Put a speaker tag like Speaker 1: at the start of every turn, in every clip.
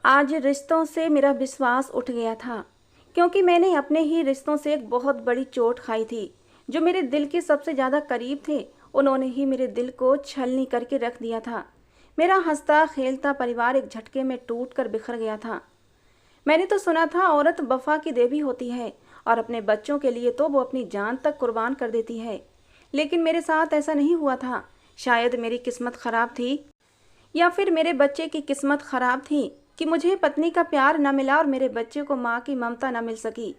Speaker 1: आज रिश्तों से मेरा विश्वास उठ गया था, क्योंकि मैंने अपने ही रिश्तों से एक बहुत बड़ी चोट खाई थी। जो मेरे दिल के सबसे ज़्यादा करीब थे, उन्होंने ही मेरे दिल को छलनी करके रख दिया था। मेरा हंसता खेलता परिवार एक झटके में टूट कर बिखर गया था। मैंने तो सुना था औरत वफा की देवी होती है और अपने बच्चों के लिए तो वो अपनी जान तक कुर्बान कर देती है, लेकिन मेरे साथ ऐसा नहीं हुआ था। शायद मेरी किस्मत खराब थी, या फिर मेरे बच्चे की किस्मत खराब थी कि मुझे पत्नी का प्यार न मिला और मेरे बच्चे को माँ की ममता न मिल सकी।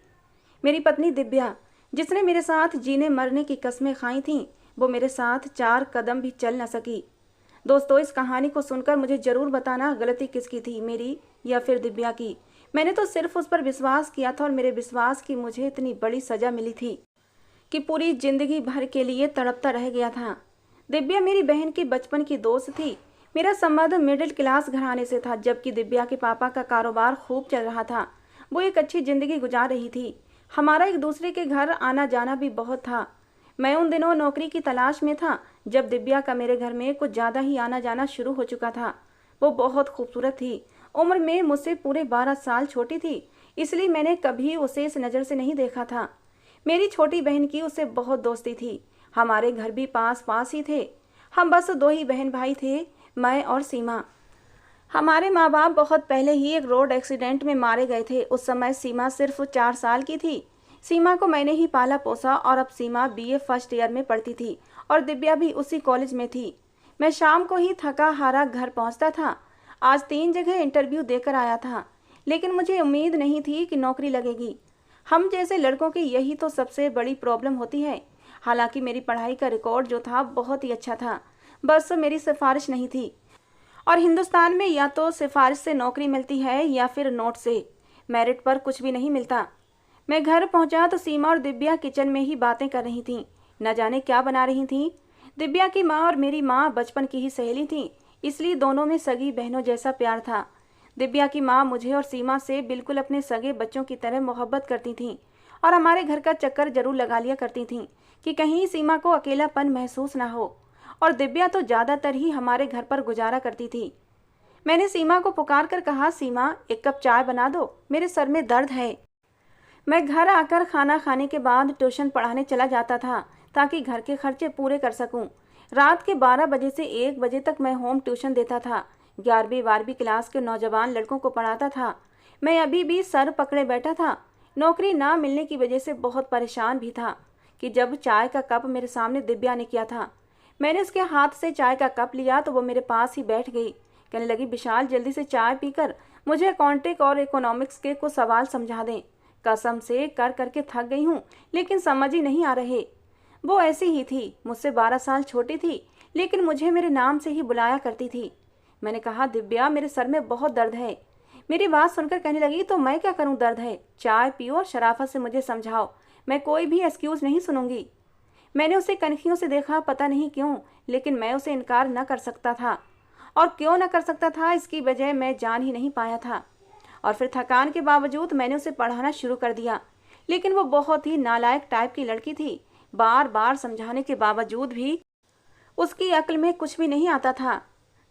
Speaker 1: मेरी पत्नी दिव्या, जिसने मेरे साथ जीने मरने की कस्में खाई थीं, वो मेरे साथ 4 कदम भी चल न सकी। दोस्तों, इस कहानी को सुनकर मुझे ज़रूर बताना, गलती किसकी थी, मेरी या फिर दिव्या की। मैंने तो सिर्फ उस पर विश्वास किया था और मेरे विश्वास की मुझे इतनी बड़ी सज़ा मिली थी कि पूरी जिंदगी भर के लिए तड़पता रह गया था। दिव्या मेरी बहन की बचपन की दोस्त थी। मेरा संबंध मिडिल क्लास घराने से था, जबकि दिव्या के पापा का कारोबार खूब चल रहा था। वो एक अच्छी जिंदगी गुजार रही थी। हमारा एक दूसरे के घर आना जाना भी बहुत था। मैं उन दिनों नौकरी की तलाश में था जब दिव्या का मेरे घर में कुछ ज़्यादा ही आना जाना शुरू हो चुका था। वो बहुत खूबसूरत थी, उम्र में मुझसे पूरे 12 साल छोटी थी, इसलिए मैंने कभी उसे इस नज़र से नहीं देखा था। मेरी छोटी बहन की उससे बहुत दोस्ती थी। हमारे घर भी पास पास ही थे। हम बस 2 ही बहन भाई थे, मैं और सीमा। हमारे माँ बाप बहुत पहले ही एक रोड एक्सीडेंट में मारे गए थे। उस समय सीमा सिर्फ 4 साल की थी। सीमा को मैंने ही पाला पोसा और अब सीमा बीए फर्स्ट ईयर में पढ़ती थी और दिव्या भी उसी कॉलेज में थी। मैं शाम को ही थका हारा घर पहुंचता था। आज 3 जगह इंटरव्यू देकर आया था, लेकिन मुझे उम्मीद नहीं थी कि नौकरी लगेगी। हम जैसे लड़कों की यही तो सबसे बड़ी प्रॉब्लम होती है। हालांकि मेरी पढ़ाई का रिकॉर्ड जो था बहुत ही अच्छा था, बस मेरी सिफारिश नहीं थी। और हिंदुस्तान में या तो सिफारिश से नौकरी मिलती है या फिर नोट से, मेरिट पर कुछ भी नहीं मिलता। मैं घर पहुंचा तो सीमा और दिव्या किचन में ही बातें कर रही थीं। न जाने क्या बना रही थीं। दिव्या की माँ और मेरी माँ बचपन की ही सहेली थीं, इसलिए दोनों में सगी बहनों जैसा प्यार था। दिव्या की माँ मुझे और सीमा से बिल्कुल अपने सगे बच्चों की तरह मोहब्बत करती थीं और हमारे घर का चक्कर जरूर लगा लिया करती थीं कि कहीं सीमा को अकेलापन महसूस ना हो। और दिव्या तो ज़्यादातर ही हमारे घर पर गुजारा करती थी। मैंने सीमा को पुकार कर कहा, सीमा, एक कप चाय बना दो, मेरे सर में दर्द है। मैं घर आकर खाना खाने के बाद ट्यूशन पढ़ाने चला जाता था ताकि घर के खर्चे पूरे कर सकूं। रात के 12 बजे से 1 बजे तक मैं होम ट्यूशन देता था। 11वीं 12वीं क्लास के नौजवान लड़कों को पढ़ाता था। मैं अभी भी सर पकड़े बैठा था। नौकरी ना मिलने की वजह से बहुत परेशान भी था कि जब चाय का कप मेरे सामने दिव्या ने किया था। मैंने उसके हाथ से चाय का कप लिया तो वो मेरे पास ही बैठ गई। कहने लगी, विशाल, जल्दी से चाय पीकर मुझे अकाउंटिंग और इकोनॉमिक्स के कुछ सवाल समझा दें। कसम से कर करके थक गई हूँ, लेकिन समझ ही नहीं आ रहे। वो ऐसी ही थी, मुझसे 12 साल छोटी थी, लेकिन मुझे मेरे नाम से ही बुलाया करती थी। मैंने कहा, दिव्या, मेरे सर में बहुत दर्द है। मेरी बात सुनकर कहने लगी, तो मैं क्या करूं, दर्द है, चाय पियो और शराफत से मुझे समझाओ, मैं कोई भी एक्सक्यूज़ नहीं सुनूंगी। मैंने उसे कनखियों से देखा, पता नहीं क्यों, लेकिन मैं उसे इनकार न कर सकता था। और क्यों न कर सकता था, इसकी वजह मैं जान ही नहीं पाया था। और फिर थकान के बावजूद मैंने उसे पढ़ाना शुरू कर दिया, लेकिन वो बहुत ही नालायक टाइप की लड़की थी। बार बार समझाने के बावजूद भी उसकी अक्ल में कुछ भी नहीं आता था।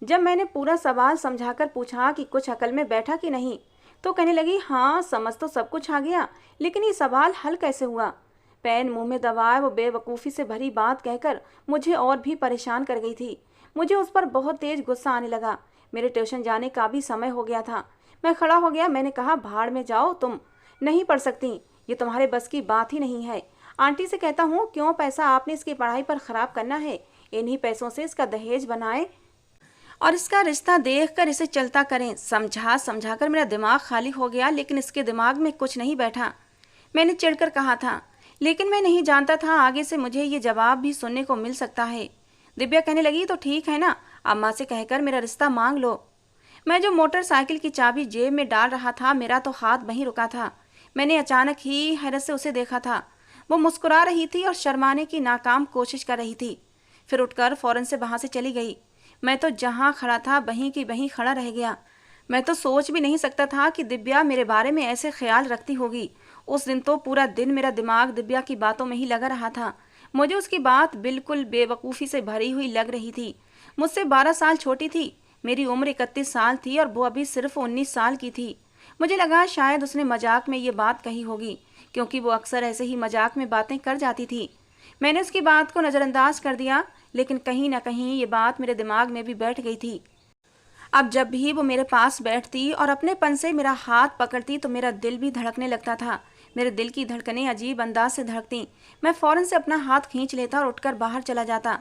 Speaker 1: जब मैंने पूरा सवाल समझाकर पूछा कि कुछ अकल में बैठा कि नहीं, तो कहने लगी, हाँ, समझ तो सब कुछ आ गया, लेकिन ये सवाल हल कैसे हुआ। पेन मुंह में दबाए वो बेवकूफ़ी से भरी बात कहकर मुझे और भी परेशान कर गई थी। मुझे उस पर बहुत तेज गुस्सा आने लगा। मेरे ट्यूशन जाने का भी समय हो गया था। मैं खड़ा हो गया। मैंने कहा, भाड़ में जाओ, तुम नहीं पढ़ सकती, ये तुम्हारे बस की बात ही नहीं है। आंटी से कहता हूँ, क्यों पैसा आपने इसकी पढ़ाई पर ख़राब करना है। इन्हीं पैसों से इसका दहेज बनाए और इसका रिश्ता देखकर इसे चलता करें। समझा समझा कर मेरा दिमाग खाली हो गया, लेकिन इसके दिमाग में कुछ नहीं बैठा। मैंने चिढ़कर कहा था, लेकिन मैं नहीं जानता था आगे से मुझे ये जवाब भी सुनने को मिल सकता है। दिव्या कहने लगी, तो ठीक है ना, अम्मा से कहकर मेरा रिश्ता मांग लो। मैं जो मोटरसाइकिल की चाबी जेब में डाल रहा था, मेरा तो हाथ वहीं रुका था। मैंने अचानक ही हैरत से उसे देखा था। वो मुस्कुरा रही थी और शर्माने की नाकाम कोशिश कर रही थी। फिर उठकर फौरन से वहां से चली गई। मैं तो जहां खड़ा था वहीं की वहीं खड़ा रह गया। मैं तो सोच भी नहीं सकता था कि दिव्या मेरे बारे में ऐसे ख्याल रखती होगी। उस दिन तो पूरा दिन मेरा दिमाग दिव्या की बातों में ही लगा रहा था। मुझे उसकी बात बिल्कुल बेवकूफ़ी से भरी हुई लग रही थी। मुझसे 12 साल छोटी थी, मेरी उम्र 31 साल थी और वो अभी सिर्फ 19 साल की थी। मुझे लगा शायद उसने मजाक में ये बात कही होगी, क्योंकि वो अक्सर ऐसे ही मजाक में बातें कर जाती थी। मैंने उसकी बात को नज़रअंदाज कर दिया, लेकिन कहीं ना कहीं ये बात मेरे दिमाग में भी बैठ गई थी। अब जब भी वो मेरे पास बैठती और अपने पन से मेरा हाथ पकड़ती तो मेरा दिल भी धड़कने लगता था। मेरे दिल की धड़कनें अजीब अंदाज से धड़कती। मैं फौरन से अपना हाथ खींच लेता और उठकर बाहर चला जाता।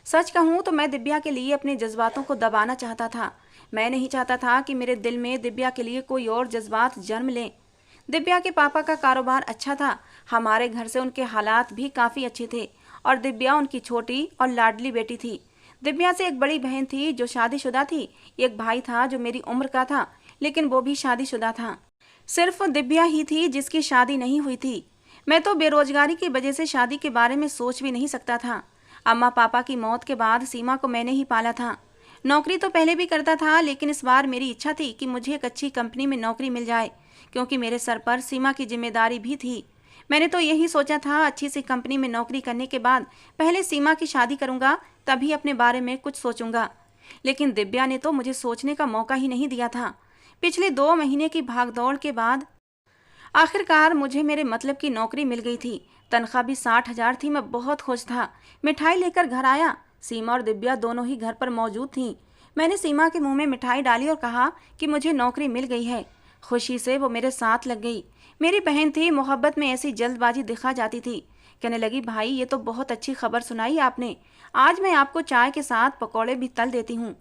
Speaker 1: सच कहूँ तो मैं दिव्या के लिए अपने जज्बातों को दबाना चाहता था। मैं नहीं चाहता था कि मेरे दिल में दिव्या के लिए कोई और जज्बात जन्म लें। दिव्या के पापा का कारोबार अच्छा था, हमारे घर से उनके हालात भी काफ़ी अच्छे थे और दिव्या उनकी छोटी और लाडली बेटी थी। दिव्या से एक बड़ी बहन थी जो शादीशुदा थी। एक भाई था जो मेरी उम्र का था, लेकिन वो भी शादीशुदा था। सिर्फ दिव्या ही थी जिसकी शादी नहीं हुई थी। मैं तो बेरोजगारी की वजह से शादी के बारे में सोच भी नहीं सकता था। अम्मा पापा की मौत के बाद सीमा को मैंने ही पाला था। नौकरी तो पहले भी करता था, लेकिन इस बार मेरी इच्छा थी कि मुझे एक अच्छी कंपनी में नौकरी मिल जाए, क्योंकि मेरे सर पर सीमा की जिम्मेदारी भी थी। मैंने तो यही सोचा था, अच्छी सी कंपनी में नौकरी करने के बाद पहले सीमा की शादी करूंगा, तभी अपने बारे में कुछ सोचूंगा। लेकिन दिव्या ने तो मुझे सोचने का मौका ही नहीं दिया था। पिछले 2 महीने की भागदौड़ के बाद आखिरकार मुझे मेरे मतलब की नौकरी मिल गई थी। तनख्वाह भी 60,000 थी। मैं बहुत खुश था। मिठाई लेकर घर आया। सीमा और दिव्या दोनों ही घर पर मौजूद थीं। मैंने सीमा के मुंह में मिठाई डाली और कहा कि मुझे नौकरी मिल गई है। खुशी से वो मेरे साथ लग गई। मेरी बहन थी, मोहब्बत में ऐसी जल्दबाजी दिखा जाती थी। कहने लगी, भाई ये तो बहुत अच्छी खबर सुनाई आपने, आज मैं आपको चाय के साथ पकौड़े भी तल देती हूँ।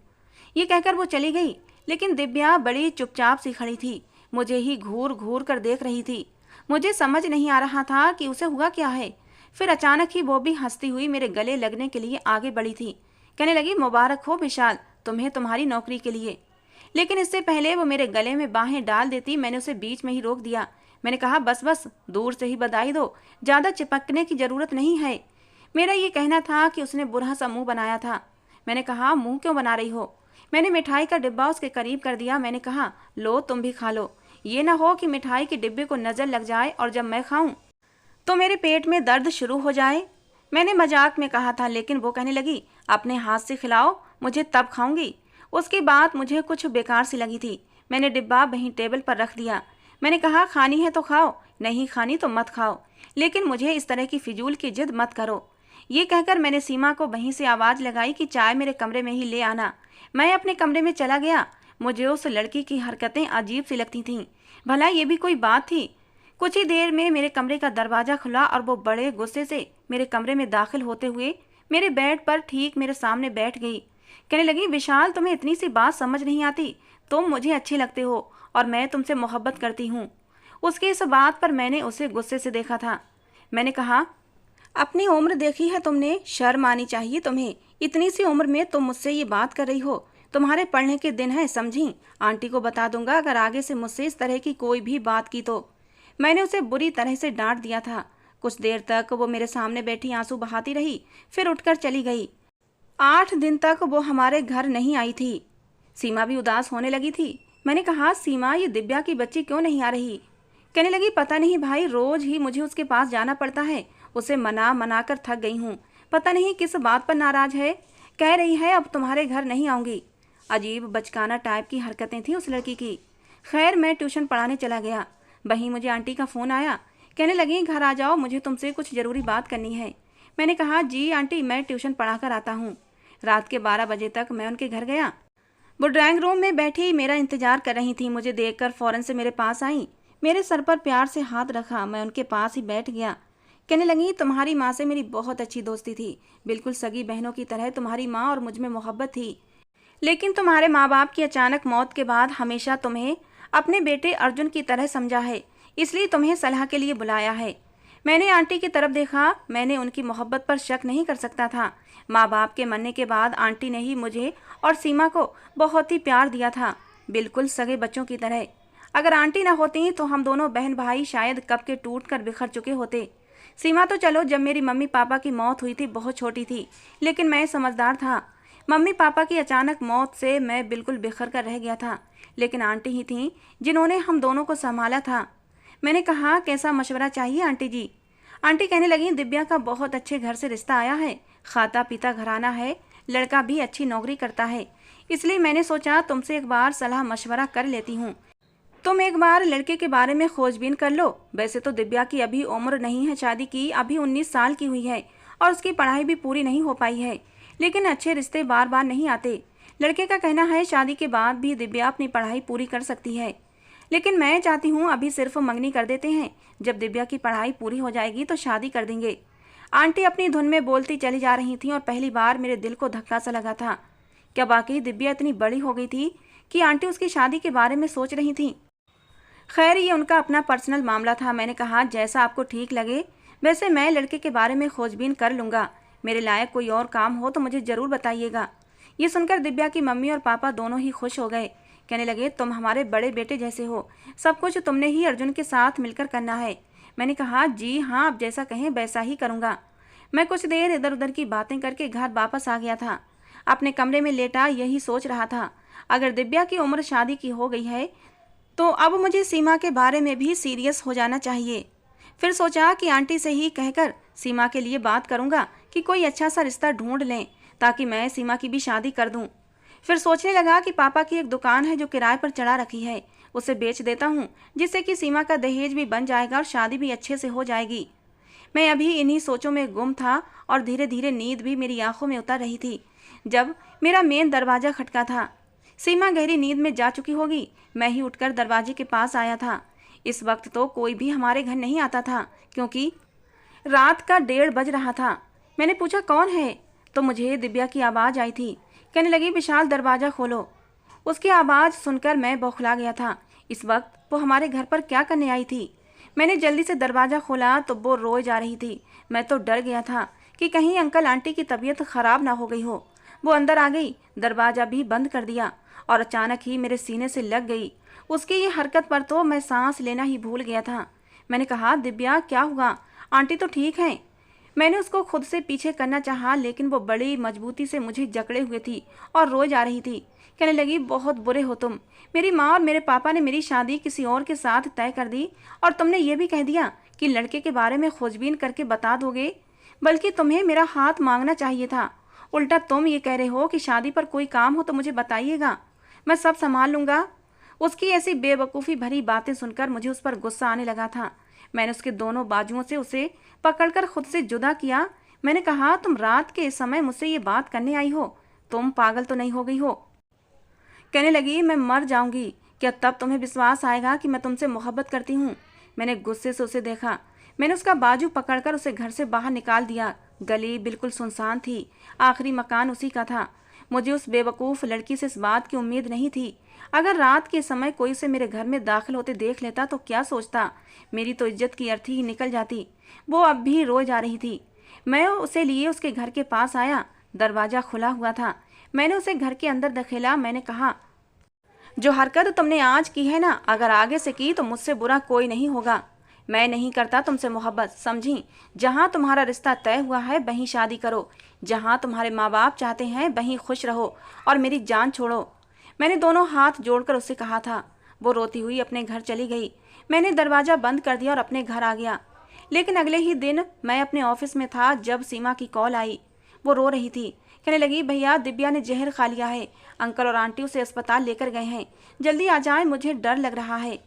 Speaker 1: ये कहकर वो चली गई, लेकिन दिव्या बड़ी चुपचाप सी खड़ी थी। मुझे ही घूर घूर कर देख रही थी। मुझे समझ नहीं आ रहा था कि उसे हुआ क्या है। फिर अचानक ही वो भी हंसती हुई मेरे गले लगने के लिए आगे बढ़ी थी। कहने लगी, मुबारक हो विशाल, तुम्हें तुम्हारी नौकरी के लिए। लेकिन इससे पहले वो मेरे गले में बाहें डाल देती, मैंने उसे बीच में ही रोक दिया। मैंने कहा, बस बस, दूर से ही बधाई दो, ज़्यादा चिपकने की ज़रूरत नहीं है। मेरा ये कहना था कि उसने बुरा सा मुंह बनाया था। मैंने कहा, मुंह क्यों बना रही हो? मैंने मिठाई का डिब्बा उसके करीब कर दिया। मैंने कहा, लो तुम भी खा लो। ये ना हो कि मिठाई के डिब्बे को नज़र लग जाए और जब मैं खाऊं तो मेरे पेट में दर्द शुरू हो जाए। मैंने मजाक में कहा था, लेकिन वो कहने लगी, अपने हाथ से खिलाओ, मुझे तब खाऊंगी। उसकी बात मुझे कुछ बेकार सी लगी थी। मैंने डिब्बा वहीं टेबल पर रख दिया। मैंने कहा, खानी है तो खाओ, नहीं खानी तो मत खाओ, लेकिन मुझे इस तरह की फिजूल की जिद मत करो। ये कहकर मैंने सीमा को वहीं से आवाज़ लगाई कि चाय मेरे कमरे में ही ले आना। मैं अपने कमरे में चला गया। मुझे उस लड़की की हरकतें अजीब सी लगती थीं। भला ये भी कोई बात थी? कुछ ही देर में मेरे कमरे का दरवाज़ा खुला और वो बड़े गुस्से से मेरे कमरे में दाखिल होते हुए मेरे बेड पर ठीक मेरे सामने बैठ गई। कहने लगी, विशाल, तुम्हें इतनी सी बात समझ नहीं आती? तुम मुझे अच्छे लगते हो और मैं तुमसे मोहब्बत करती हूँ। उसकी इस बात पर मैंने उसे गुस्से से देखा था। मैंने कहा, अपनी उम्र देखी है तुमने? शर्म आनी चाहिए तुम्हें। इतनी सी उम्र में तुम मुझसे ये बात कर रही हो। तुम्हारे पढ़ने के दिन हैं, समझी? आंटी को बता दूंगा अगर आगे से मुझसे इस तरह की कोई भी बात की तो। मैंने उसे बुरी तरह से डांट दिया था। कुछ देर तक वो मेरे सामने बैठी आंसू बहाती रही, फिर उठकर चली गई। 8 दिन तक वो हमारे घर नहीं आई थी। सीमा भी उदास होने लगी थी। मैंने कहा, सीमा, ये दिव्या की बच्ची क्यों नहीं आ रही? कहने लगी, पता नहीं भाई, रोज ही मुझे उसके पास जाना पड़ता है। उसे मना मना कर थक गई हूँ। पता नहीं किस बात पर नाराज है। कह रही है अब तुम्हारे घर नहीं आऊँगी। अजीब बचकाना टाइप की हरकतें थी उस लड़की की। खैर, मैं ट्यूशन पढ़ाने चला गया। वहीं मुझे आंटी का फ़ोन आया। कहने लगी, घर आ जाओ, मुझे तुमसे कुछ ज़रूरी बात करनी है। मैंने कहा, जी आंटी, मैं ट्यूशन पढ़ा कर आता हूँ। रात के 12 बजे तक मैं उनके घर गया। वो ड्राइंग रूम में बैठी मेरा इंतजार कर रही थी। मुझे देखकर फ़ौरन से मेरे पास आई। मेरे सर पर प्यार से हाथ रखा। मैं उनके पास ही बैठ गया। कहने लगी, तुम्हारी माँ से मेरी बहुत अच्छी दोस्ती थी। बिल्कुल सगी बहनों की तरह तुम्हारी माँ और मुझ में मोहब्बत थी। लेकिन तुम्हारे माँ बाप की अचानक मौत के बाद हमेशा तुम्हें अपने बेटे अर्जुन की तरह समझा है, इसलिए तुम्हें सलाह के लिए बुलाया है। मैंने आंटी की तरफ देखा। मैंने उनकी मोहब्बत पर शक नहीं कर सकता था। माँ बाप के मरने के बाद आंटी ने ही मुझे और सीमा को बहुत ही प्यार दिया था, बिल्कुल सगे बच्चों की तरह। अगर आंटी न होती तो हम दोनों बहन भाई शायद कब के टूट कर बिखर चुके होते। सीमा तो चलो, जब मेरी मम्मी पापा की मौत हुई थी बहुत छोटी थी, लेकिन मैं समझदार था। मम्मी पापा की अचानक मौत से मैं बिल्कुल बिखर कर रह गया था, लेकिन आंटी ही थीं जिन्होंने हम दोनों को संभाला था। मैंने कहा, कैसा मशवरा चाहिए आंटी जी? आंटी कहने लगी, दिव्या का बहुत अच्छे घर से रिश्ता आया है। खाता पीता घराना है, लड़का भी अच्छी नौकरी करता है। इसलिए मैंने सोचा तुमसे एक बार सलाह मशवरा कर लेती हूँ। तुम एक बार लड़के के बारे में खोजबीन कर लो। वैसे तो दिव्या की अभी उम्र नहीं है शादी की, अभी 19 साल की हुई है और उसकी पढ़ाई भी पूरी नहीं हो पाई है, लेकिन अच्छे रिश्ते बार बार नहीं आते। लड़के का कहना है शादी के बाद भी दिव्या अपनी पढ़ाई पूरी कर सकती है, लेकिन मैं चाहती हूँ अभी सिर्फ मंगनी कर देते हैं, जब दिव्या की पढ़ाई पूरी हो जाएगी तो शादी कर देंगे। आंटी अपनी धुन में बोलती चली जा रही थी और पहली बार मेरे दिल को धक्का सा लगा था। क्या वाकई दिव्या इतनी बड़ी हो गई थी कि आंटी उसकी शादी के बारे में सोच रही थी? खैर, ये उनका अपना पर्सनल मामला था। मैंने कहा जैसा आपको ठीक लगे, वैसे मैं लड़के के बारे में खोजबीन कर लूँगा। मेरे लायक कोई और काम हो तो मुझे ज़रूर बताइएगा। ये सुनकर दिव्या की मम्मी और पापा दोनों ही खुश हो गए। कहने लगे तुम हमारे बड़े बेटे जैसे हो, सब कुछ तुमने ही अर्जुन के साथ मिलकर करना है। मैंने कहा जी हाँ, आप जैसा कहें वैसा ही करूँगा। मैं कुछ देर इधर उधर की बातें करके घर वापस आ गया था। अपने कमरे में लेटा यही सोच रहा था, अगर दिव्या की उम्र शादी की हो गई है तो अब मुझे सीमा के बारे में भी सीरियस हो जाना चाहिए। फिर सोचा कि आंटी से ही कहकर सीमा के लिए बात करूंगा कि कोई अच्छा सा रिश्ता ढूंढ लें ताकि मैं सीमा की भी शादी कर दूं। फिर सोचने लगा कि पापा की एक दुकान है जो किराए पर चढ़ा रखी है, उसे बेच देता हूं, जिससे कि सीमा का दहेज भी बन जाएगा और शादी भी अच्छे से हो जाएगी। मैं अभी इन्हीं सोचों में गुम था और धीरे धीरे नींद भी मेरी आंखों में उतर रही थी जब मेरा मेन दरवाज़ा खटका था। सीमा गहरी नींद में जा चुकी होगी। मैं ही उठकर दरवाजे के पास आया था। इस वक्त तो कोई भी हमारे घर नहीं आता था क्योंकि रात का 1:30 बज रहा था। मैंने पूछा कौन है, तो मुझे दिव्या की आवाज़ आई थी। कहने लगी विशाल दरवाज़ा खोलो। उसकी आवाज़ सुनकर मैं बौखला गया था। इस वक्त वो हमारे घर पर क्या करने आई थी? मैंने जल्दी से दरवाज़ा खोला तो वो रोए जा रही थी। मैं तो डर गया था कि कहीं अंकल आंटी की तबीयत खराब ना हो गई हो। वो अंदर आ गई, दरवाज़ा भी बंद कर दिया और अचानक ही मेरे सीने से लग गई। उसकी ये हरकत पर तो मैं सांस लेना ही भूल गया था। मैंने कहा दिव्या क्या हुआ, आंटी तो ठीक हैं। मैंने उसको खुद से पीछे करना चाहा, लेकिन वो बड़ी मजबूती से मुझे जकड़े हुए थी और रोए जा रही थी। कहने लगी बहुत बुरे हो तुम। मेरी माँ और मेरे पापा ने मेरी शादी किसी और के साथ तय कर दी और तुमने ये भी कह दिया कि लड़के के बारे में खोजबीन करके बता दोगे, बल्कि तुम्हें मेरा हाथ मांगना चाहिए था। उल्टा तुम ये कह रहे हो कि शादी पर कोई काम हो तो मुझे बताइएगा, मैं सब संभाल लूँगा। उसकी ऐसी बेवकूफ़ी भरी बातें सुनकर मुझे उस पर गुस्सा आने लगा था। मैंने उसके दोनों बाजुओं से उसे पकड़कर खुद से जुदा किया। मैंने कहा तुम रात के इस समय मुझसे ये बात करने आई हो, तुम पागल तो नहीं हो गई हो? कहने लगी मैं मर जाऊंगी, क्या तब तुम्हें विश्वास आएगा कि मैं तुमसे मोहब्बत करती हूँ? मैंने गुस्से से उसे देखा। मैंने उसका बाजू पकड़कर उसे घर से बाहर निकाल दिया। गली बिल्कुल सुनसान थी, आखिरी मकान उसी का था। मुझे उस बेवकूफ़ लड़की से इस बात की उम्मीद नहीं थी। अगर रात के समय कोई उसे मेरे घर में दाखिल होते देख लेता तो क्या सोचता? मेरी तो इज्जत की अर्थी ही निकल जाती। वो अब भी रो जा रही थी। मैं उसे लिए उसके घर के पास आया। दरवाज़ा खुला हुआ था। मैंने उसे घर के अंदर धकेला। मैंने कहा जो हरकत तुमने आज की है ना, अगर आगे से की तो मुझसे बुरा कोई नहीं होगा। मैं नहीं करता तुमसे मोहब्बत, समझी? जहाँ तुम्हारा रिश्ता तय हुआ है वहीं शादी करो, जहाँ तुम्हारे माँ बाप चाहते हैं वहीं खुश रहो और मेरी जान छोड़ो। मैंने दोनों हाथ जोड़कर उससे कहा था। वो रोती हुई अपने घर चली गई। मैंने दरवाज़ा बंद कर दिया और अपने घर आ गया। लेकिन अगले ही दिन मैं अपने ऑफिस में था जब सीमा की कॉल आई। वो रो रही थी। कहने लगी भैया दिव्या ने जहर खा लिया है, अंकल और आंटी उसे अस्पताल लेकर गए हैं, जल्दी आ जाएं, मुझे डर लग रहा है।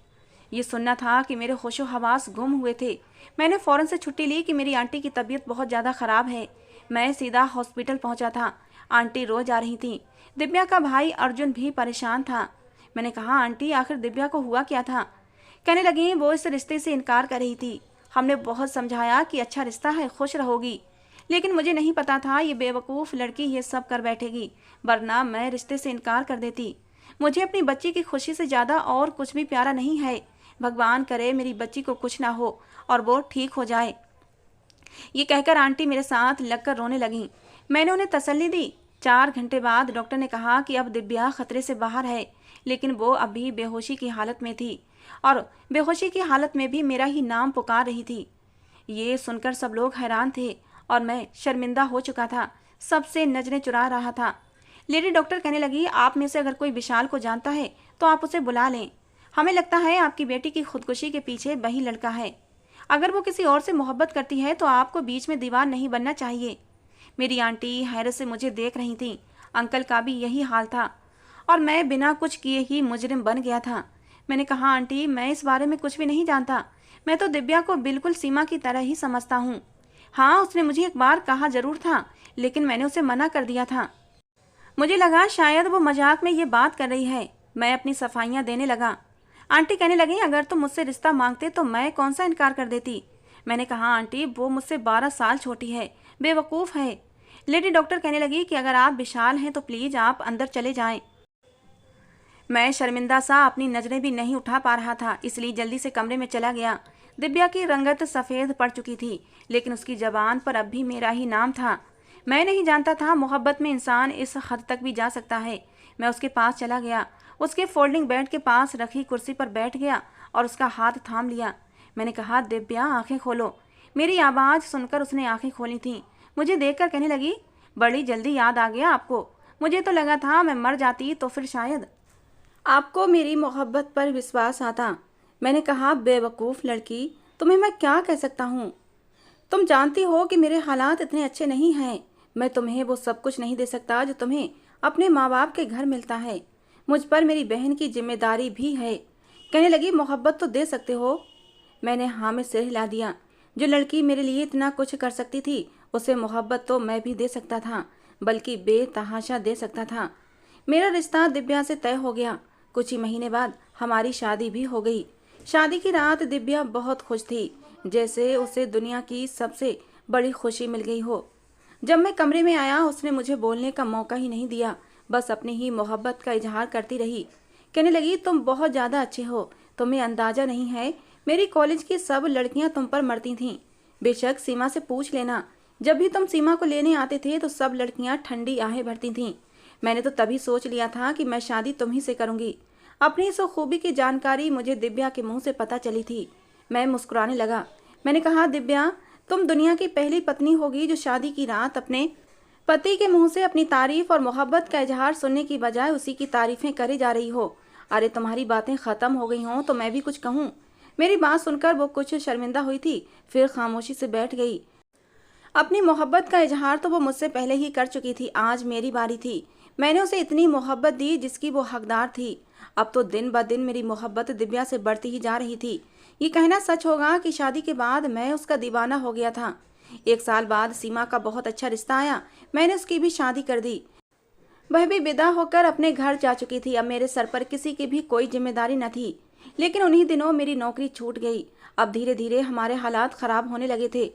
Speaker 1: ये सुनना था कि मेरे होशो हवास गुम हुए थे। मैंने फ़ौरन से छुट्टी ली कि मेरी आंटी की तबीयत बहुत ज़्यादा ख़राब है। मैं सीधा हॉस्पिटल पहुंचा था। आंटी रो जा रही थी। दिव्या का भाई अर्जुन भी परेशान था। मैंने कहा आंटी आखिर दिव्या को हुआ क्या था? कहने लगी वो इस रिश्ते से इनकार कर रही थी। हमने बहुत समझाया कि अच्छा रिश्ता है, खुश रहोगी, लेकिन मुझे नहीं पता था ये बेवकूफ़ लड़की ये सब कर बैठेगी, वरना मैं रिश्ते से इनकार कर देती। मुझे अपनी बच्ची की खुशी से ज़्यादा और कुछ भी प्यारा नहीं है। भगवान करे मेरी बच्ची को कुछ ना हो और वो ठीक हो जाए। ये कहकर आंटी मेरे साथ लगकर रोने लगी। मैंने उन्हें तसल्ली दी। 4 घंटे बाद डॉक्टर ने कहा कि अब दिव्या खतरे से बाहर है, लेकिन वो अभी बेहोशी की हालत में थी और बेहोशी की हालत में भी मेरा ही नाम पुकार रही थी। ये सुनकर सब लोग हैरान थे और मैं शर्मिंदा हो चुका था, सबसे नजरें चुरा रहा था। लेडी डॉक्टर कहने लगी आप में से अगर कोई विशाल को जानता है तो आप उसे बुला लें। हमें लगता है आपकी बेटी की खुदकुशी के पीछे वही लड़का है। अगर वो किसी और से मोहब्बत करती है तो आपको बीच में दीवार नहीं बनना चाहिए। मेरी आंटी हैरत से मुझे देख रही थी। अंकल का भी यही हाल था। और मैं बिना कुछ किए ही मुजरिम बन गया था। मैंने कहा, आंटी मैं इस बारे में कुछ भी नहीं जानता। मैं तो दिव्या को बिल्कुल सीमा की तरह ही समझता हूँ। हाँ, उसने मुझे एक बार कहा जरूर था, लेकिन मैंने उसे मना कर दिया था। मुझे लगा शायद वो मजाक में ये बात कर रही है। मैं अपनी सफाइयाँ देने लगा। आंटी कहने लगी, अगर तुम मुझसे रिश्ता मांगते तो मैं कौन सा इनकार कर देती। मैंने कहा, आंटी वो मुझसे 12 साल छोटी है, बेवकूफ़ है। लेडी डॉक्टर कहने लगी कि अगर आप विशाल हैं तो प्लीज़ आप अंदर चले जाएं। मैं शर्मिंदा सा अपनी नज़रें भी नहीं उठा पा रहा था, इसलिए जल्दी से कमरे में चला गया। दिव्या की रंगत सफ़ेद पड़ चुकी थी, लेकिन उसकी ज़बान पर अब भी मेरा ही नाम था। मैं नहीं जानता था मोहब्बत में इंसान इस हद तक भी जा सकता है। मैं उसके पास चला गया, उसके फोल्डिंग बेड के पास रखी कुर्सी पर बैठ गया और उसका हाथ थाम लिया। मैंने कहा, दिव्या आंखें खोलो। मेरी आवाज़ सुनकर उसने आंखें खोली थीं। मुझे देखकर कहने लगी, बड़ी जल्दी याद आ गया आपको। मुझे तो लगा था मैं मर जाती तो फिर शायद आपको मेरी मोहब्बत पर विश्वास आता। मैंने कहा, बेवकूफ़ लड़की, तुम्हें मैं क्या कह सकता हूँ। तुम जानती हो कि मेरे हालात इतने अच्छे नहीं हैं। मैं तुम्हें वो सब कुछ नहीं दे सकता जो तुम्हें अपने माँ बाप के घर मिलता है। मुझ पर मेरी बहन की जिम्मेदारी भी है। कहने लगी, मोहब्बत तो दे सकते हो। मैंने हाँ में सिर हिला दिया। जो लड़की मेरे लिए इतना कुछ कर सकती थी, उसे मोहब्बत तो मैं भी दे सकता था, बल्कि बेतहाशा दे सकता था। मेरा रिश्ता दिव्या से तय हो गया। कुछ ही महीने बाद हमारी शादी भी हो गई। शादी की रात दिव्या बहुत खुश थी, जैसे उसे दुनिया की सबसे बड़ी खुशी मिल गई हो। जब मैं कमरे में आया, उसने मुझे बोलने का मौका ही नहीं दिया, बस अपनी ही मोहब्बत का इजहार करती रही। कहने लगी, तुम बहुत ज़्यादा अच्छे हो। तुम्हें अंदाज़ा नहीं है, मेरी कॉलेज की सब लड़कियां तुम पर मरती थीं। बेशक सीमा से पूछ लेना, जब भी तुम सीमा को लेने आते थे तो सब लड़कियां ठंडी आहें भरती थीं। मैंने तो तभी सोच लिया था कि मैं शादी तुम्ही से करूंगी। अपनी इस खूबी की जानकारी मुझे दिव्या के मुंह से पता चली थी। मैं मुस्कुराने लगा। मैंने कहा, दिव्या, तुम दुनिया की पहली पत्नी होगी जो शादी की रात अपने पति के मुंह से अपनी तारीफ और मोहब्बत का इजहार सुनने की बजाय उसी की तारीफें करे जा रही हो। अरे तुम्हारी बातें ख़त्म हो गई हों तो मैं भी कुछ कहूँ। मेरी बात सुनकर वो कुछ शर्मिंदा हुई थी, फिर खामोशी से बैठ गई। अपनी मोहब्बत का इजहार तो वो मुझसे पहले ही कर चुकी थी, आज मेरी बारी थी। मैंने उसे इतनी मोहब्बत दी जिसकी वो हकदार थी। अब तो दिन ब दिन मेरी मोहब्बत दिव्या से बढ़ती ही जा रही थी। ये कहना सच होगा कि शादी के बाद मैं उसका दीवाना हो गया था। 1 साल बाद सीमा का बहुत अच्छा रिश्ता आया। मैंने उसकी भी शादी कर दी। वह भी विदा होकर अपने घर जा चुकी थी। अब मेरे सर पर किसी की भी कोई जिम्मेदारी न थी। लेकिन उन्हीं दिनों मेरी नौकरी छूट गई। अब धीरे धीरे हमारे हालात खराब होने लगे थे।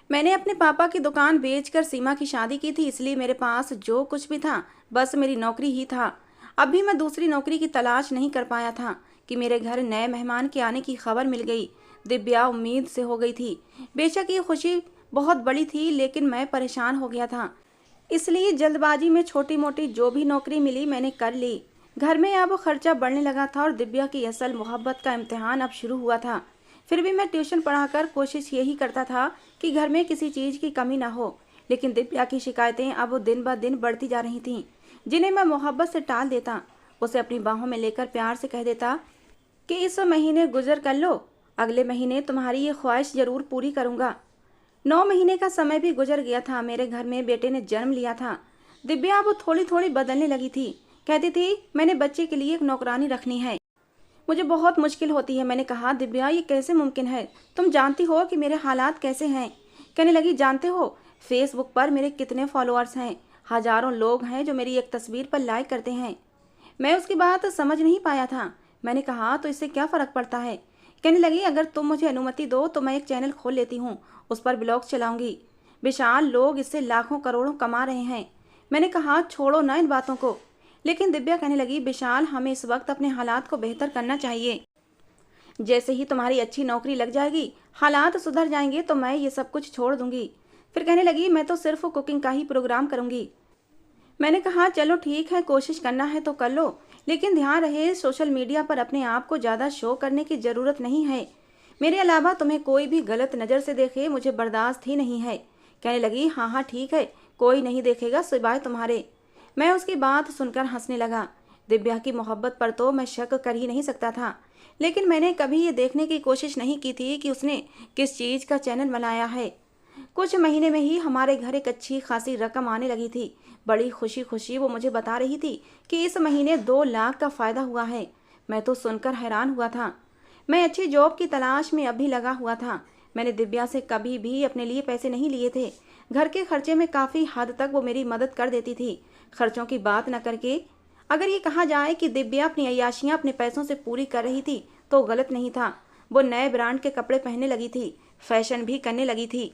Speaker 1: मैंने अपने पापा की दुकान बेचकर सीमा की शादी की थी, इसलिए मेरे पास जो कुछ भी था बस मेरी नौकरी ही था। अब भी मैं दूसरी नौकरी की तलाश नहीं कर पाया था कि मेरे घर नए मेहमान के आने की खबर मिल गई। दिव्या उम्मीद से हो गई थी। बेशक ये खुशी बहुत बड़ी थी, लेकिन मैं परेशान हो गया था, इसलिए जल्दबाजी में छोटी मोटी जो भी नौकरी मिली मैंने कर ली। घर में अब खर्चा बढ़ने लगा था और दिव्या की असल मोहब्बत का इम्तिहान अब शुरू हुआ था। फिर भी मैं ट्यूशन पढ़ाकर कोशिश यही करता था कि घर में किसी चीज़ की कमी ना हो। लेकिन दिव्या की शिकायतें अब दिन ब दिन बढ़ती जा रही थीं, जिन्हें मैं मोहब्बत से टाल देता। उसे अपनी बाहों में लेकर प्यार से कह देता कि इस महीने गुजर कर लो, अगले महीने तुम्हारी ये ख्वाहिश ज़रूर पूरी करूँगा। 9 महीने का समय भी गुजर गया था। मेरे घर में बेटे ने जन्म लिया था। दिव्या अब थोड़ी थोड़ी बदलने लगी थी। कहती थी, मैंने बच्चे के लिए एक नौकरानी रखनी है, मुझे बहुत मुश्किल होती है। मैंने कहा, दिव्या ये कैसे मुमकिन है, तुम जानती हो कि मेरे हालात कैसे हैं। कहने लगी, जानते हो फेसबुक पर मेरे कितने फॉलोअर्स हैं। हजारों लोग हैं जो मेरी एक तस्वीर पर लाइक करते हैं। मैं उसकी बात समझ नहीं पाया था। मैंने कहा, तो इससे क्या फ़र्क पड़ता है। कहने लगी, अगर तुम मुझे अनुमति दो तो मैं एक चैनल खोल लेती हूँ, उस पर ब्लॉग चलाऊंगी। विशाल, लोग इससे लाखों करोड़ों कमा रहे हैं। मैंने कहा, छोड़ो ना इन बातों को। लेकिन दिव्या कहने लगी, विशाल, हमें इस वक्त अपने हालात को बेहतर करना चाहिए। जैसे ही तुम्हारी अच्छी नौकरी लग जाएगी, हालात सुधर जाएंगे तो मैं ये सब कुछ छोड़ दूंगी। फिर कहने लगी, मैं तो सिर्फ कुकिंग का ही प्रोग्राम करूंगी। मैंने कहा, चलो ठीक है, कोशिश करना है तो कर लो, लेकिन ध्यान रहे सोशल मीडिया पर अपने आप को ज़्यादा शो करने की ज़रूरत नहीं है। मेरे अलावा तुम्हें कोई भी गलत नज़र से देखे मुझे बर्दाश्त ही नहीं है। कहने लगी, हाँ हाँ ठीक है, कोई नहीं देखेगा सिवाय तुम्हारे। मैं उसकी बात सुनकर हंसने लगा। दिव्या की मोहब्बत पर तो मैं शक कर ही नहीं सकता था, लेकिन मैंने कभी ये देखने की कोशिश नहीं की थी कि उसने किस चीज़ का चैनल बनाया है। कुछ महीने में ही हमारे घर एक अच्छी खासी रकम आने लगी थी। बड़ी खुशी खुशी वो मुझे बता रही थी कि इस महीने 2 लाख का फायदा हुआ है। मैं तो सुनकर हैरान हुआ था। मैं अच्छी जॉब की तलाश में अभी लगा हुआ था। मैंने दिव्या से कभी भी अपने लिए पैसे नहीं लिए थे। घर के खर्चे में काफ़ी हद तक वो मेरी मदद कर देती थी। खर्चों की बात न करके अगर ये कहा जाए कि दिव्या अपनी अय्याशियाँ अपने पैसों से पूरी कर रही थी तो गलत नहीं था। वो नए ब्रांड के कपड़े पहनने लगी थी, फैशन भी करने लगी थी।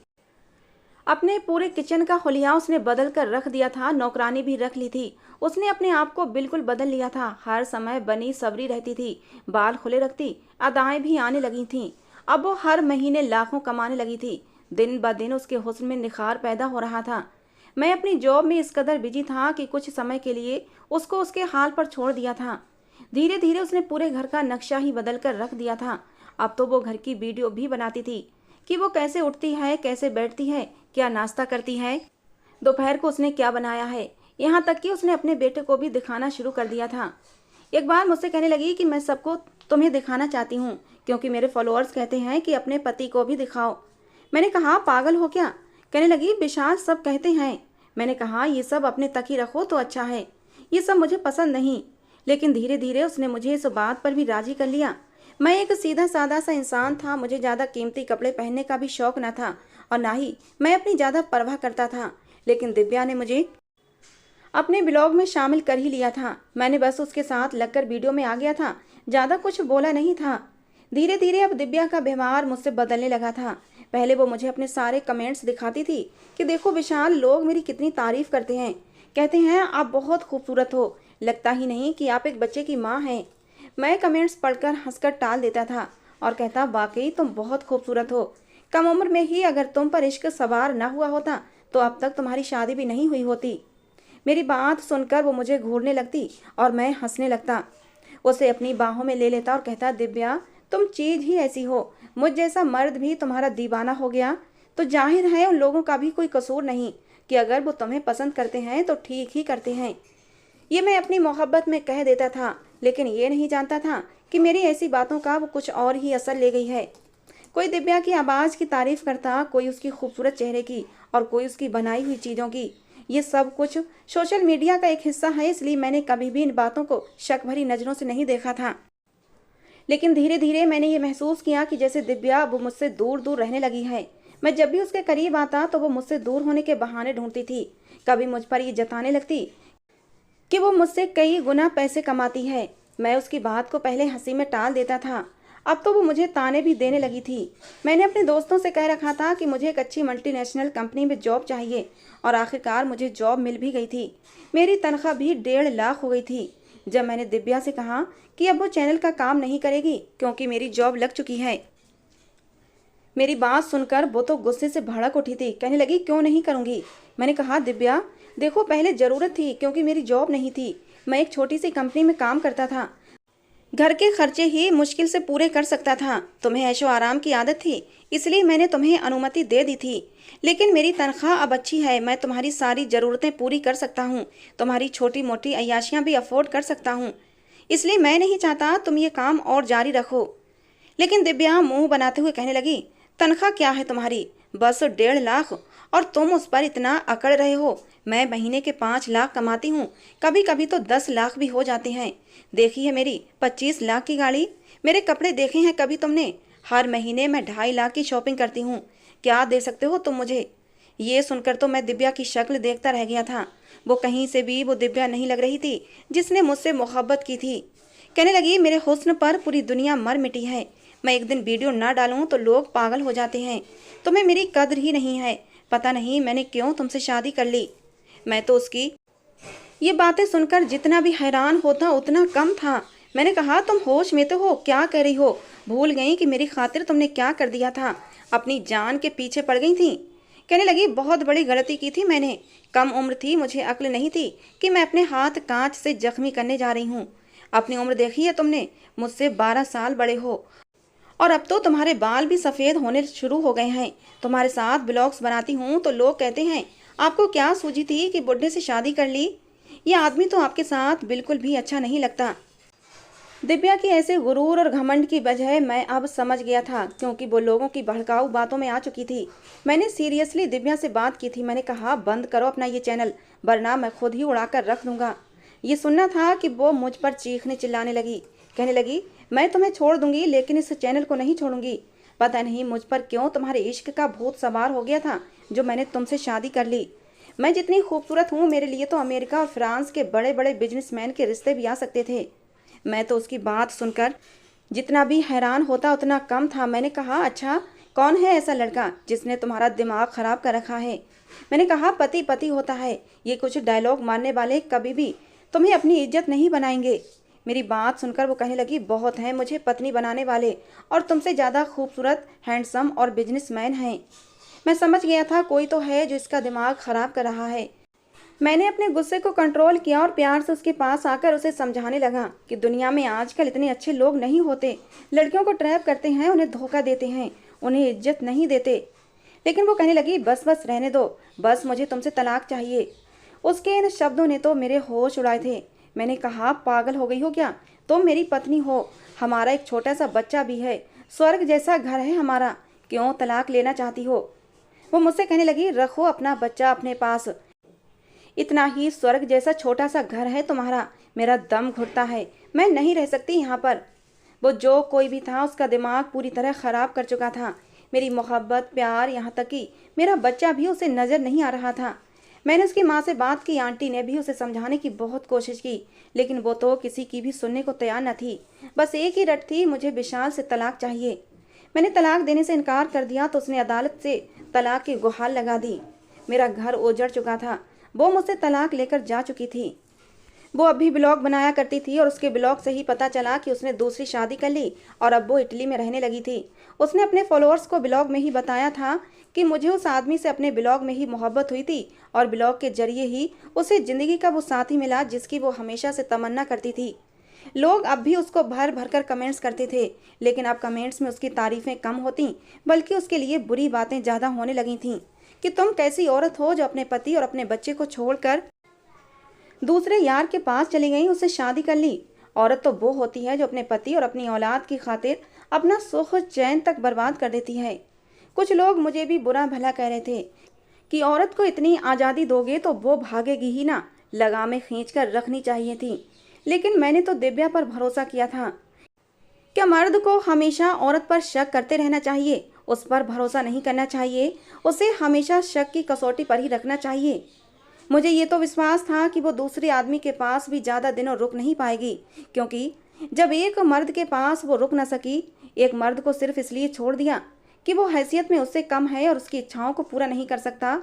Speaker 1: अपने पूरे किचन का हुलिया उसने बदल कर रख दिया था, नौकरानी भी रख ली थी। उसने अपने आप को बिल्कुल बदल लिया था। हर समय बनी सबरी रहती थी, बाल खुले रखती, अदाएं भी आने लगी थीं। अब वो हर महीने लाखों कमाने लगी थी। दिन ब दिन उसके हुस्न में निखार पैदा हो रहा था। मैं अपनी जॉब में इस कदर बिजी था कि कुछ समय के लिए उसको उसके हाल पर छोड़ दिया था। धीरे धीरे उसने पूरे घर का नक्शा ही बदल कर रख दिया था। अब तो वो घर की वीडियो भी बनाती थी कि वो कैसे उठती है, कैसे बैठती है, क्या नाश्ता करती है, दोपहर को उसने क्या बनाया है। यहाँ तक कि उसने अपने बेटे को भी दिखाना शुरू कर दिया था। एक बार मुझसे कहने लगी कि मैं सबको तुम्हें दिखाना चाहती हूँ क्योंकि मेरे फॉलोअर्स कहते हैं कि अपने पति को भी दिखाओ। मैंने कहा पागल हो क्या? कहने लगी विशाल सब कहते हैं। मैंने कहा ये सब अपने तक ही रखो तो अच्छा है, ये सब मुझे पसंद नहीं। लेकिन धीरे धीरे उसने मुझे इस बात पर भी राजी कर लिया। मैं एक सीधा सादा सा इंसान था, मुझे ज़्यादा कीमती कपड़े पहनने का भी शौक न था और ना ही मैं अपनी ज़्यादा परवाह करता था। लेकिन दिव्या ने मुझे अपने ब्लॉग में शामिल कर ही लिया था। मैंने बस उसके साथ लगकर वीडियो में आ गया था, ज़्यादा कुछ बोला नहीं था। धीरे धीरे अब दिव्या का व्यवहार मुझसे बदलने लगा था। पहले वो मुझे अपने सारे कमेंट्स दिखाती थी कि देखो विशाल, लोग मेरी कितनी तारीफ करते हैं, कहते हैं आप बहुत खूबसूरत हो, लगता ही नहीं कि आप एक बच्चे की माँ हैं। मैं कमेंट्स पढ़कर हंसकर टाल देता था और कहता वाकई तुम बहुत खूबसूरत हो। कम उम्र में ही अगर तुम पर इश्क सवार न हुआ होता तो अब तक तुम्हारी शादी भी नहीं हुई होती। मेरी बात सुनकर वो मुझे घूरने लगती और मैं हंसने लगता। उसे अपनी बाहों में ले लेता और कहता दिव्या तुम चीज़ ही ऐसी हो, मुझ जैसा मर्द भी तुम्हारा दीवाना हो गया तो जाहिर है उन लोगों का भी कोई कसूर नहीं कि अगर वो तुम्हें पसंद करते हैं तो ठीक ही करते हैं। ये मैं अपनी मोहब्बत में कह देता था, लेकिन ये नहीं जानता था कि मेरी ऐसी बातों का वो कुछ और ही असर ले गई है। कोई दिव्या की आवाज़ की तारीफ करता, कोई उसकी खूबसूरत चेहरे की और कोई उसकी बनाई हुई चीज़ों की। ये सब कुछ सोशल मीडिया का एक हिस्सा है, इसलिए मैंने कभी भी इन बातों को शक भरी नज़रों से नहीं देखा था। लेकिन धीरे धीरे मैंने ये महसूस किया कि जैसे दिव्या वो मुझसे दूर दूर रहने लगी है। मैं जब भी उसके करीब आता तो वो मुझसे दूर होने के बहाने ढूंढती थी। कभी मुझ पर ये जताने लगती कि वो मुझसे कई गुना पैसे कमाती है। मैं उसकी बात को पहले हंसी में टाल देता था, अब तो वो मुझे ताने भी देने लगी थी। मैंने अपने दोस्तों से कह रखा था कि मुझे एक अच्छी मल्टीनेशनल कंपनी में जॉब चाहिए और आखिरकार मुझे जॉब मिल भी गई थी। मेरी तनख्वाह भी 1.5 लाख हो गई थी। जब मैंने दिव्या से कहा कि अब वो चैनल का काम नहीं करेगी क्योंकि मेरी जॉब लग चुकी है, मेरी बात सुनकर वो तो गुस्से से भड़क उठी थी। कहने लगी क्यों नहीं करूँगी? मैंने कहा दिव्या देखो पहले ज़रूरत थी क्योंकि मेरी जॉब नहीं थी, मैं एक छोटी सी कंपनी में काम करता था, घर के खर्चे ही मुश्किल से पूरे कर सकता था। तुम्हें ऐशो आराम की आदत थी इसलिए मैंने तुम्हें अनुमति दे दी थी, लेकिन मेरी तनख्वाह अब अच्छी है, मैं तुम्हारी सारी ज़रूरतें पूरी कर सकता हूँ, तुम्हारी छोटी मोटी अय्याशियाँ भी अफोर्ड कर सकता हूँ, इसलिए मैं नहीं चाहता तुम ये काम और जारी रखो। लेकिन दिव्या मुंह बनाते हुए कहने लगी तनख्वाह क्या है तुम्हारी? बस 1.5 लाख और तुम उस पर इतना अकड़ रहे हो। मैं महीने के 5 लाख कमाती हूँ, कभी कभी तो 10 लाख भी हो जाते हैं। देखी है मेरी 25 लाख की गाड़ी, मेरे कपड़े देखे हैं कभी तुमने? हर महीने मैं 2.5 लाख की शॉपिंग करती हूँ, क्या दे सकते हो तुम मुझे? ये सुनकर तो मैं दिव्या की शक्ल देखता रह गया था। वो कहीं से भी वो दिव्या नहीं लग रही थी जिसने मुझसे मोहब्बत की थी। कहने लगी मेरे हुस्न पर पूरी दुनिया मर मिटी है, मैं एक दिन वीडियो ना डालूं तो लोग पागल हो जाते हैं, तुम्हें मेरी कद्र ही नहीं है, पता नहीं मैंने क्यों तुमसे शादी कर ली। मैं तो उसकी ये बातें सुनकर जितना भी हैरान होता उतना कम था। मैंने कहा तुम होश में तो हो, क्या कह रही हो? भूल गई कि मेरी खातिर तुमने क्या कर दिया था, अपनी जान के पीछे पड़ गई थी। कहने लगी बहुत बड़ी गलती की थी मैंने, कम उम्र थी, मुझे अक्ल नहीं थी कि मैं अपने हाथ कांच से जख्मी करने जा रही हूँ। अपनी उम्र देखी है तुमने, मुझसे 12 साल बड़े हो और अब तो तुम्हारे बाल भी सफ़ेद होने शुरू हो गए हैं। तुम्हारे साथ ब्लॉग्स बनाती हूँ तो लोग कहते हैं आपको क्या सूझी थी कि बुढ़े से शादी कर ली? ये आदमी तो आपके साथ बिल्कुल भी अच्छा नहीं लगता। दिव्या की ऐसे गुरूर और घमंड की वजह मैं अब समझ गया था, क्योंकि वो लोगों की भड़काऊ बातों में आ चुकी थी। मैंने सीरियसली दिव्या से बात की थी। मैंने कहा, बंद करो अपना ये चैनल, वरना मैं खुद ही उड़ाकर रख दूंगा। ये सुनना था कि वो मुझ पर चीखने चिल्लाने लगी। कहने लगी, मैं तुम्हें छोड़ दूंगी लेकिन इस चैनल को नहीं छोड़ूंगी। पता नहीं मुझ पर क्यों तुम्हारे इश्क का भूत सवार हो गया था जो मैंने तुमसे शादी कर ली। मैं जितनी खूबसूरत हूँ, मेरे लिए तो अमेरिका और फ्रांस के बड़े बड़े बिजनेसमैन के रिश्ते भी आ सकते थे। मैं तो उसकी बात सुनकर जितना भी हैरान होता उतना कम था। मैंने कहा, अच्छा कौन है ऐसा लड़का जिसने तुम्हारा दिमाग खराब कर रखा है? मैंने कहा, पति पति होता है। ये कुछ डायलॉग मारने वाले कभी भी तुम्हें अपनी इज्जत नहीं बनाएंगे। मेरी बात सुनकर वो कहने लगी, बहुत हैं मुझे पत्नी बनाने वाले, और तुमसे ज़्यादा खूबसूरत, हैंडसम और बिजनेसमैन हैं। मैं समझ गया था कोई तो है जो इसका दिमाग खराब कर रहा है। मैंने अपने गुस्से को कंट्रोल किया और प्यार से उसके पास आकर उसे समझाने लगा कि दुनिया में आजकल इतने अच्छे लोग नहीं होते। लड़कियों को ट्रैप करते हैं, उन्हें धोखा देते हैं, उन्हें इज्जत नहीं देते। लेकिन वो कहने लगी, बस बस रहने दो, बस मुझे तुमसे तलाक चाहिए। उसके इन शब्दों ने तो मेरे होश उड़ाए थे। मैंने कहा, पागल हो गई हो क्या? तुम मेरी पत्नी हो, हमारा एक छोटा सा बच्चा भी है, स्वर्ग जैसा घर है हमारा, क्यों तलाक लेना चाहती हो? वो मुझसे कहने लगी, रखो अपना बच्चा अपने पास, इतना ही स्वर्ग जैसा छोटा सा घर है तुम्हारा। मेरा दम घुटता है, मैं नहीं रह सकती यहाँ पर। वो जो कोई भी था उसका दिमाग पूरी तरह ख़राब कर चुका था। मेरी मोहब्बत, प्यार, यहाँ तक कि मेरा बच्चा भी उसे नज़र नहीं आ रहा था। मैंने उसकी माँ से बात की, आंटी ने भी उसे समझाने की बहुत कोशिश की, लेकिन वो तो किसी की भी सुनने को तैयार न थी। बस एक ही रट थी, मुझे विशाल से तलाक चाहिए। मैंने तलाक देने से इनकार कर दिया तो उसने अदालत से तलाक की गुहार लगा दी। मेरा घर उजड़ चुका था। वो मुझसे तलाक लेकर जा चुकी थी। वो अब भी ब्लॉग बनाया करती थी और उसके ब्लॉग से ही पता चला कि उसने दूसरी शादी कर ली और अब वो इटली में रहने लगी थी। उसने अपने फॉलोअर्स को ब्लॉग में ही बताया था कि मुझे उस आदमी से अपने ब्लॉग में ही मोहब्बत हुई थी और ब्लॉग के जरिए ही उसे ज़िंदगी का वो साथी मिला जिसकी वो हमेशा से तमन्ना करती थी। लोग अब भी उसको भर भर कर कमेंट्स करते थे, लेकिन अब कमेंट्स में उसकी तारीफ़ें कम होती, बल्कि उसके लिए बुरी बातें ज़्यादा होने लगी थीं कि तुम कैसी औरत हो जो अपने पति और अपने बच्चे को छोड़कर दूसरे यार के पास चली गई, उससे शादी कर ली। औरत तो वो होती है जो अपने पति और अपनी औलाद की खातिर अपना सुख चैन तक बर्बाद कर देती है। कुछ लोग मुझे भी बुरा भला कह रहे थे कि औरत को इतनी आज़ादी दोगे तो वो भागेगी ही ना, लगामें खींच कर रखनी चाहिए थी। लेकिन मैंने तो दिव्या पर भरोसा किया था। क्या मर्द को हमेशा औरत पर शक करते रहना चाहिए? उस पर भरोसा नहीं करना चाहिए, उसे हमेशा शक की कसौटी पर ही रखना चाहिए। मुझे ये तो विश्वास था कि वो दूसरे आदमी के पास भी ज़्यादा दिनों रुक नहीं पाएगी, क्योंकि जब एक मर्द के पास वो रुक न सकी, एक मर्द को सिर्फ इसलिए छोड़ दिया कि वो हैसियत में उससे कम है और उसकी इच्छाओं को पूरा नहीं कर सकता,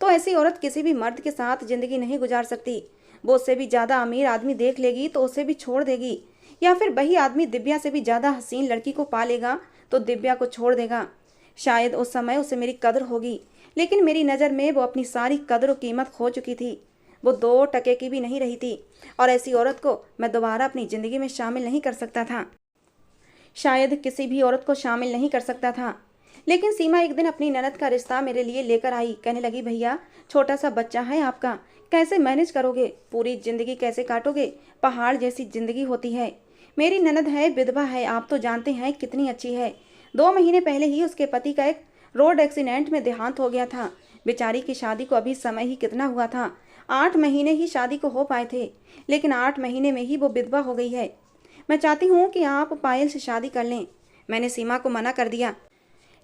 Speaker 1: तो ऐसी औरत किसी भी मर्द के साथ ज़िंदगी नहीं गुजार सकती। वो उससे भी ज़्यादा अमीर आदमी देख लेगी तो उसे भी छोड़ देगी, या फिर वही आदमी दिव्या से भी ज़्यादा हसीन लड़की को पा लेगा तो दिव्या को छोड़ देगा। शायद उस समय उसे मेरी कदर होगी, लेकिन मेरी नज़र में वो अपनी सारी कदर और कीमत खो चुकी थी। वो 2 टके की भी नहीं रही थी और ऐसी औरत को मैं दोबारा अपनी ज़िंदगी में शामिल नहीं कर सकता था। शायद किसी भी औरत को शामिल नहीं कर सकता था। लेकिन सीमा एक दिन अपनी ननद का रिश्ता मेरे लिए लेकर आई। कहने लगी, भैया छोटा सा बच्चा है आपका, कैसे मैनेज करोगे? पूरी ज़िंदगी कैसे काटोगे? पहाड़ जैसी ज़िंदगी होती है। मेरी ननद है, विधवा है, आप तो जानते हैं कितनी अच्छी है। 2 महीने पहले ही उसके पति का एक रोड एक्सीडेंट में देहांत हो गया था। बेचारी की शादी को अभी समय ही कितना हुआ था, 8 महीने ही शादी को हो पाए थे, लेकिन 8 महीने में ही वो विधवा हो गई है। मैं चाहती हूँ कि आप पायल से शादी कर लें। मैंने सीमा को मना कर दिया,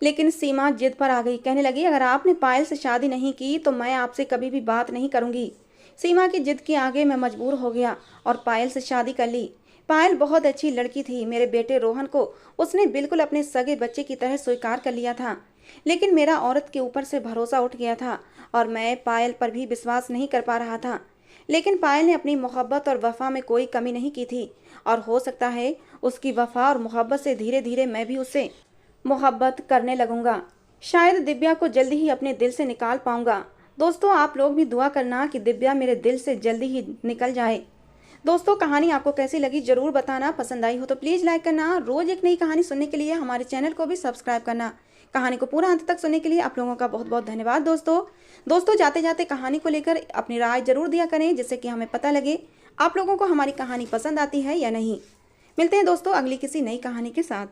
Speaker 1: लेकिन सीमा जिद पर आ गई। कहने लगी, अगर आपने पायल से शादी नहीं की तो मैं आपसे कभी भी बात नहीं करूँगी। सीमा की जिद के आगे मैं मजबूर हो गया और पायल से शादी कर ली। पायल बहुत अच्छी लड़की थी। मेरे बेटे रोहन को उसने बिल्कुल अपने सगे बच्चे की तरह स्वीकार कर लिया था, लेकिन मेरा औरत के ऊपर से भरोसा उठ गया था और मैं पायल पर भी विश्वास नहीं कर पा रहा था। लेकिन पायल ने अपनी मोहब्बत और वफा में कोई कमी नहीं की थी, और हो सकता है उसकी वफा और मोहब्बत से धीरे धीरे मैं भी उससे मोहब्बत करने लगूंगा। शायद दिव्या को जल्दी ही अपने दिल से निकाल पाऊंगा। दोस्तों, आप लोग भी दुआ करना कि दिव्या मेरे दिल से जल्दी ही निकल जाए। दोस्तों, कहानी आपको कैसी लगी जरूर बताना। पसंद आई हो तो प्लीज़ लाइक करना। रोज़ एक नई कहानी सुनने के लिए हमारे चैनल को भी सब्सक्राइब करना। कहानी को पूरा अंत तक सुनने के लिए आप लोगों का बहुत बहुत धन्यवाद। दोस्तों जाते जाते कहानी को लेकर अपनी राय जरूर दिया करें, जिससे कि हमें पता लगे आप लोगों को हमारी कहानी पसंद आती है या नहीं। मिलते हैं दोस्तों अगली किसी नई कहानी के साथ।